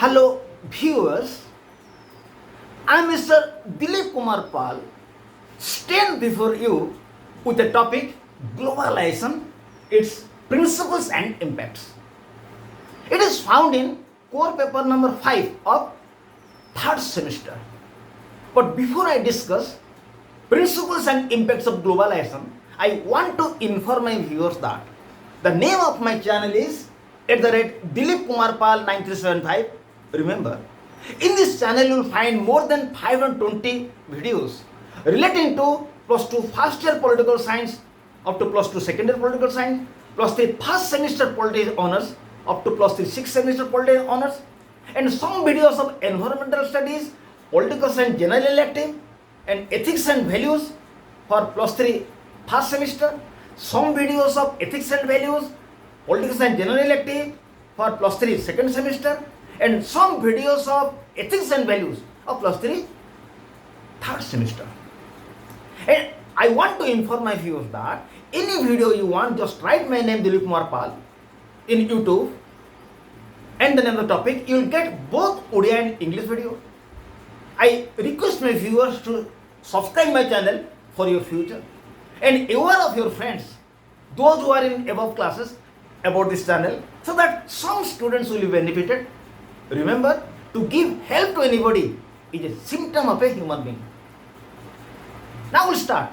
Hello viewers, I am Mr. Dilip Kumar Pal, stand before you with the topic Globalization, its principles and impacts. It is found in core paper number 5 of third semester. But before I discuss principles and impacts of globalization, I want to inform my viewers that the name of my channel is @Dilip Kumar Pal 9375. Remember, in this channel you will find more than 520 videos relating to plus 2 first year political science up to plus 2 second year political science, plus 3 first semester politics honors up to plus 3 sixth semester politics honors, and some videos of environmental studies, political science general elective, and ethics and values for plus 3 first semester, some videos of ethics and values, political science general elective for plus 3 second semester, and some videos of ethics and values of plus 3 third semester. And I want to inform my viewers that any video you want, just write my name Dilip Kumar Pal in YouTube and the name of the topic. You will get both Odia and English video. I request my viewers to subscribe my channel for your future and aware of your friends, those who are in above classes, about this channel, so that some students will be benefited. Remember, to give help to anybody is a symptom of a human being. Now we'll start.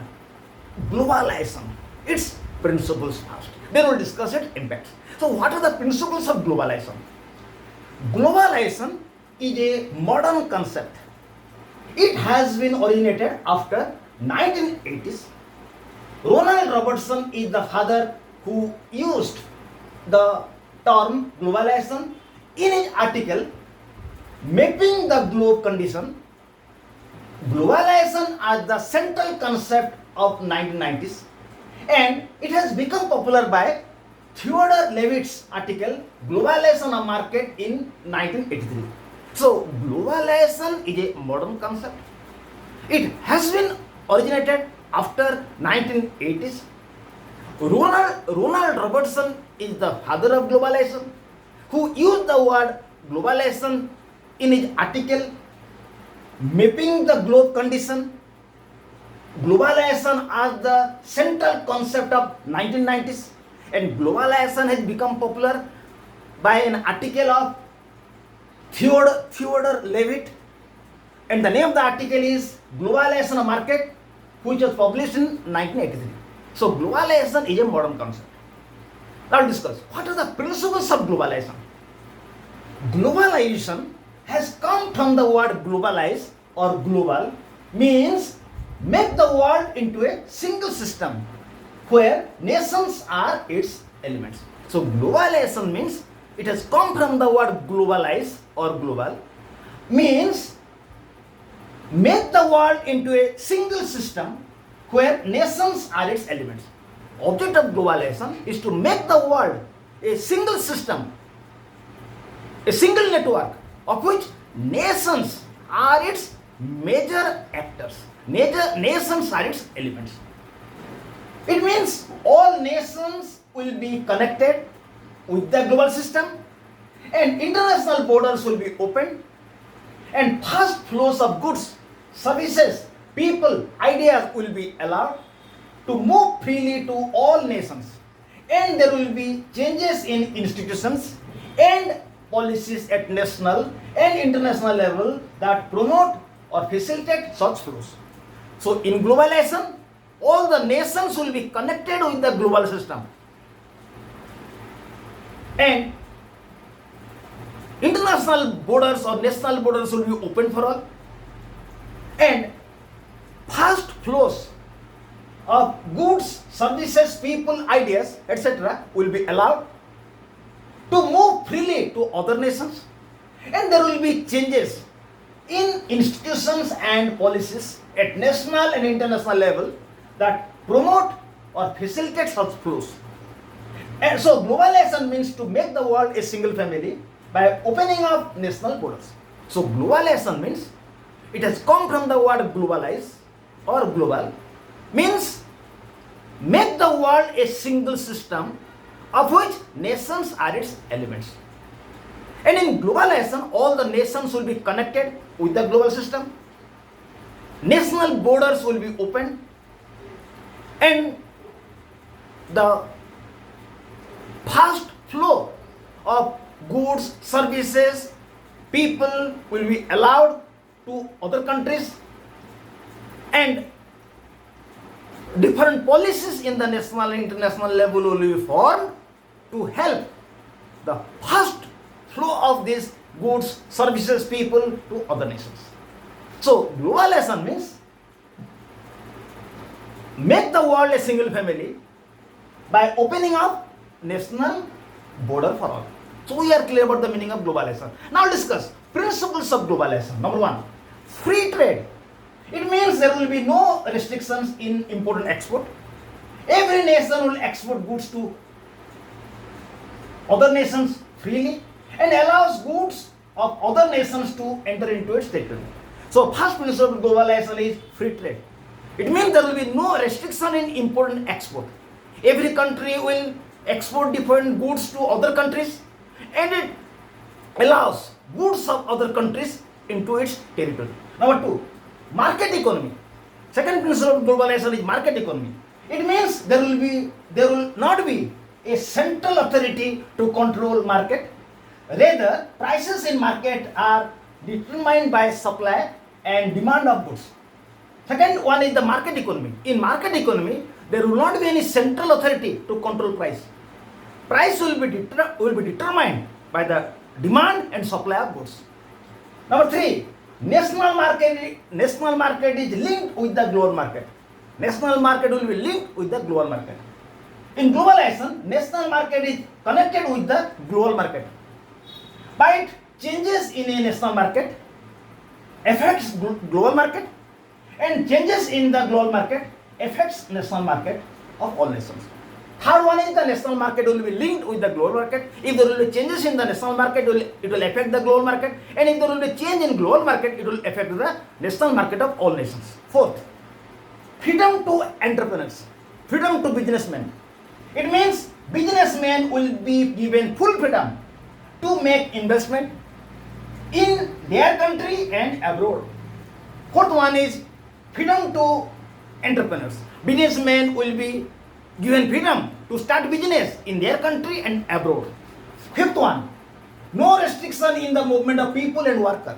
Globalization, its principles first. Then we'll discuss its impacts. So what are the principles of globalization? Globalization is a modern concept. It has been originated after 1980s. Ronald Robertson is the father who used the term globalization in his article Mapping the Globe Condition. Globalization as the central concept of 1990s, and it has become popular by Theodore Levitt's article Globalization of Market in 1983. So globalization is a modern concept. It has been originated after 1980s. Ronald Robertson is the father of globalization, who used the word globalization in his article Mapping the Globe Condition. Globalization as the central concept of 1990s, and globalization has become popular by an article of Theodore Levitt, and the name of the article is Globalization of Market, which was published in 1983. So globalization is a modern concept. Now we'll discuss what are the principles of globalization. Globalization has come from the word globalize or global, means make the world into a single system where nations are its elements. So globalization means, it has come from the word globalize or global, means make the world into a single system where nations are its elements. Object of globalization is to make the world a single system, a single network of which nations are its major actors. Nations are its elements. It means all nations will be connected with the global system, and international borders will be opened, and fast flows of goods, services, people, ideas will be allowed to move freely to all nations, and there will be changes in institutions and policies at national and international level that promote or facilitate such flows. So in globalization, all the nations will be connected with the global system, and international borders or national borders will be open for all, and fast flows of goods, services, people, ideas, etc. will be allowed to move freely to other nations, and there will be changes in institutions and policies at national and international level that promote or facilitate such flows. And so globalization means to make the world a single family by opening up national borders. So globalization means, it has come from the word globalize or global, means make the world a single system of which nations are its elements. And in globalization, all the nations will be connected with the global system. National borders will be opened, and the fast flow of goods, services, people will be allowed to other countries, and different policies in the national and international level will be formed to help the fast flow of these goods, services, people to other nations. So globalization means make the world a single family by opening up national border for all. So we are clear about the meaning of globalization. Now discuss principles of globalization. Number one, free trade. It means there will be no restrictions in import and export. Every nation will export goods to other nations freely and allows goods of other nations to enter into its territory. So first principle of globalization is free trade. It means there will be no restriction in import and export. Every country will export different goods to other countries, and it allows goods of other countries into its territory. Number two, market economy. Second principle of globalization is market economy. It means there will not be a central authority to control market. Rather, prices in market are determined by supply and demand of goods. Second one is the market economy. In market economy, there will not be any central authority to control price. Price will be determined by the demand and supply of goods. Number three, national market is linked with the global market. National market will be linked with the global market. In globalization, national market is connected with the global market. But changes in a national market affects global market, and changes in the global market affects national market of all nations. Third one is the national market will be linked with the global market. If there will be changes in the national market, it will affect the global market, and if there will be change in global market, it will affect the national market of all nations. Fourth, freedom to entrepreneurs, freedom to businessmen. It means businessmen will be given full freedom to make investment in their country and abroad. Fourth one is freedom to entrepreneurs. Businessmen will be given freedom to start business in their country and abroad. Fifth one, no restriction in the movement of people and worker.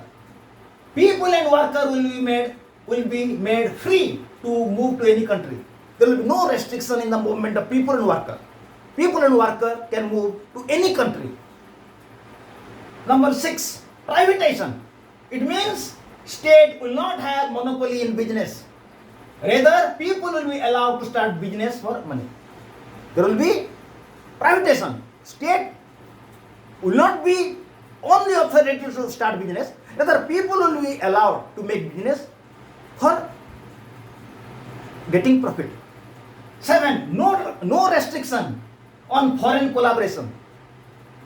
People and worker will be made free to move to any country. There will be no restriction in the movement of people and worker. People and worker can move to any country. Number six, privatization. It means state will not have monopoly in business. Rather, people will be allowed to start business for money. There will be privatization. State will not be only authority to start business. Rather, people will be allowed to make business for getting profit. 7. No restriction on foreign collaboration.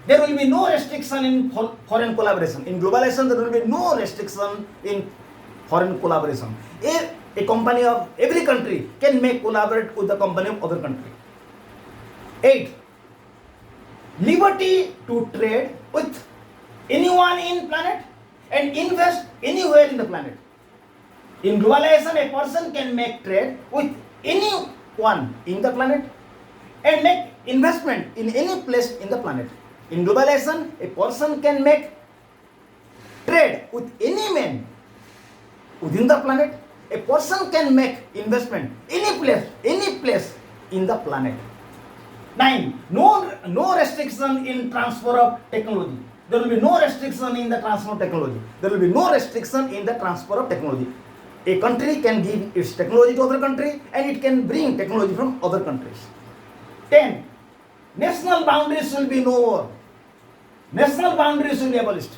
There will be no restriction in foreign collaboration. In globalization, there will be no restriction in foreign collaboration. A company of every country can collaborate with the company of other country. 8. Liberty to trade with anyone in planet and invest anywhere in the planet. In globalization, a person can make trade with anyone in the planet and make investment in any place in the planet. In globalization, a person can make trade with any man within the planet. A person can make investment any place in the planet. 9. No restriction in transfer of technology. There will be no restriction in the transfer of technology. There will be no restriction in the transfer of technology. A country can give its technology to other country, and it can bring technology from other countries. 10. National boundaries will be no more. National boundaries will be abolished.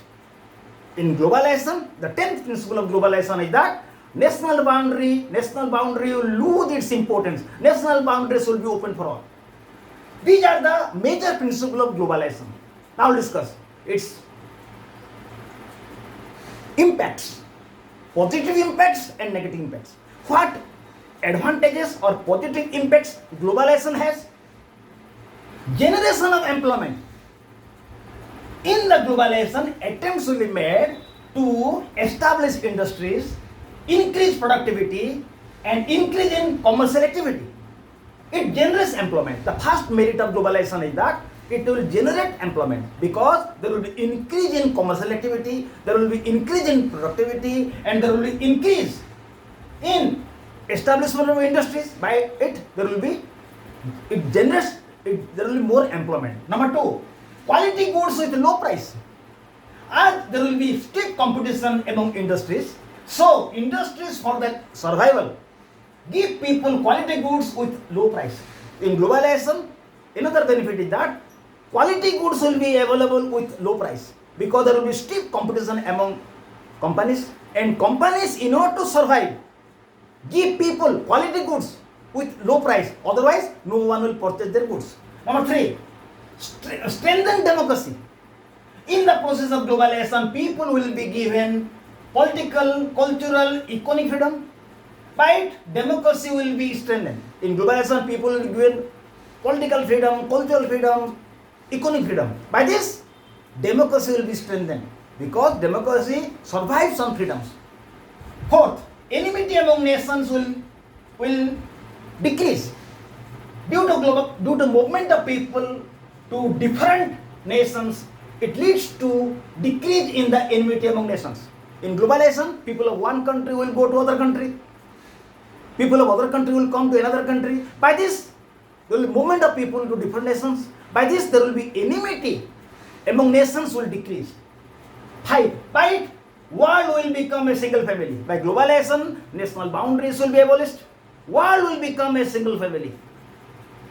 In globalization, the 10th principle of globalization is that national boundary will lose its importance. National boundaries will be open for all. These are the major principles of globalization. Now we'll discuss its impacts, positive impacts and negative impacts. What advantages or positive impacts globalization has? Generation of employment. In the globalization, attempts will be made to establish industries, increase productivity, and increase in commercial activity. It generates employment. The first merit of globalization is that it will generate employment because there will be increase in commercial activity, there will be increase in productivity, and there will be increase in establishment of industries. By it, there will be there will be more employment. Number two, quality goods with low price. As there will be stiff competition among industries, so industries for their survival give people quality goods with low price. In globalization, another benefit is that quality goods will be available with low price because there will be stiff competition among companies, and companies, in order to survive, give people quality goods with low price. Otherwise, no one will purchase their goods. Number three, strengthen democracy. In the process of globalization, people will be given political, cultural, economic freedom. By it, democracy will be strengthened. In globalization, people will be given political freedom, cultural freedom, economic freedom. By this, democracy will be strengthened because democracy survives on freedoms. Fourth, enmity among nations will decrease. Due to movement of people to different nations, it leads to decrease in the enmity among nations. In globalization, people of one country will go to other country. People of other country will come to another country. By this, there will be movement of people to different nations. By this, there will be enmity among nations will decrease. 5. By it, world will become a single family. By globalization, national boundaries will be abolished. World will become a single family.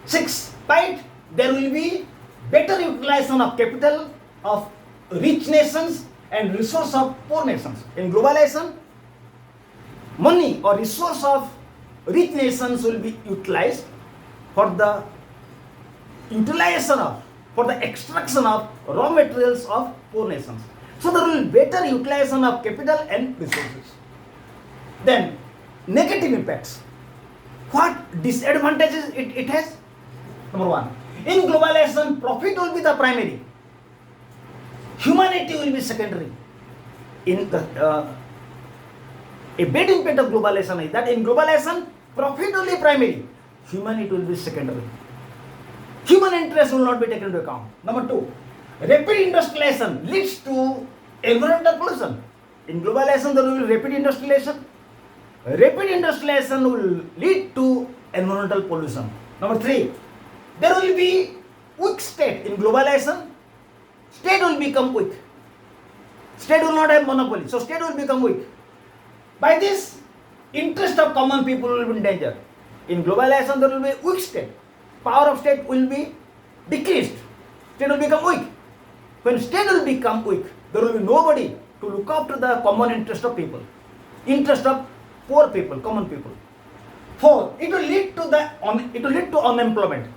6. By it, there will be better utilization of capital of rich nations and resource of poor nations. In globalization, money or resource of rich nations will be utilized for the extraction of raw materials of poor nations. So there will be better utilization of capital and resources. Then, negative impacts. What disadvantages it has? Number 1. In globalization, profit will be the primary. Humanity will be secondary. In the a bad impact of globalization is that in globalization, profit will be primary. Humanity will be secondary. Human interest will not be taken into account. Number 2, rapid industrialization leads to environmental pollution. In globalization, there will be rapid industrialization. Rapid industrialization will lead to environmental pollution. Number 3, there will be weak state. In globalization, state will become weak. State will not have monopoly, so state will become weak. By this, interest of common people will be in danger. In globalization, there will be weak state. Power of state will be decreased. State will become weak. When state will become weak, there will be nobody to look after the common interest of people. Interest of poor people, common people. 4, it will lead to unemployment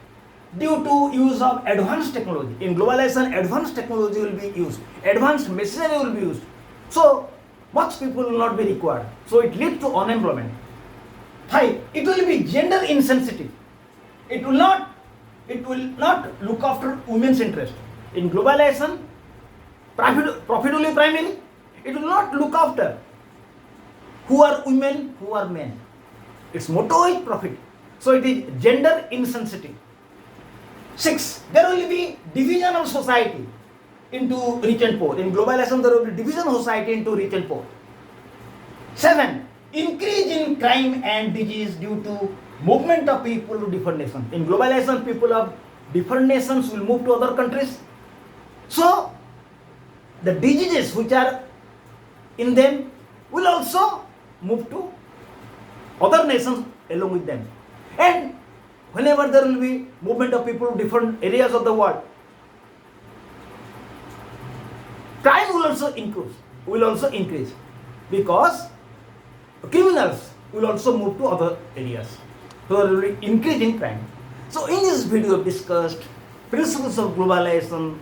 due to use of advanced technology. In globalization, advanced technology will be used. Advanced machinery will be used. So, much people will not be required. So, it leads to unemployment. 5, it will be gender insensitive. It will not look after women's interest. In globalization, profit will be primary. It will not look after who are women, who are men. Its motto is profit. So it is gender insensitive. 6, there will be division of society into rich and poor. In globalization, there will be division of society into rich and poor. 7, increase in crime and disease due to movement of people to different nations. In globalization, people of different nations will move to other countries. So, the diseases which are in them will also move to other nations along with them. And whenever there will be movement of people to different areas of the world, crime will also increase because criminals will also move to other areas. So there will be increase in crime. So in this video discussed principles of globalization,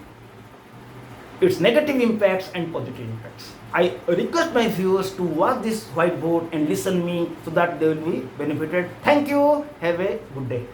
its negative impacts and positive impacts. I request my viewers to watch this whiteboard and listen me so that they will be benefited. Thank you. Have a good day.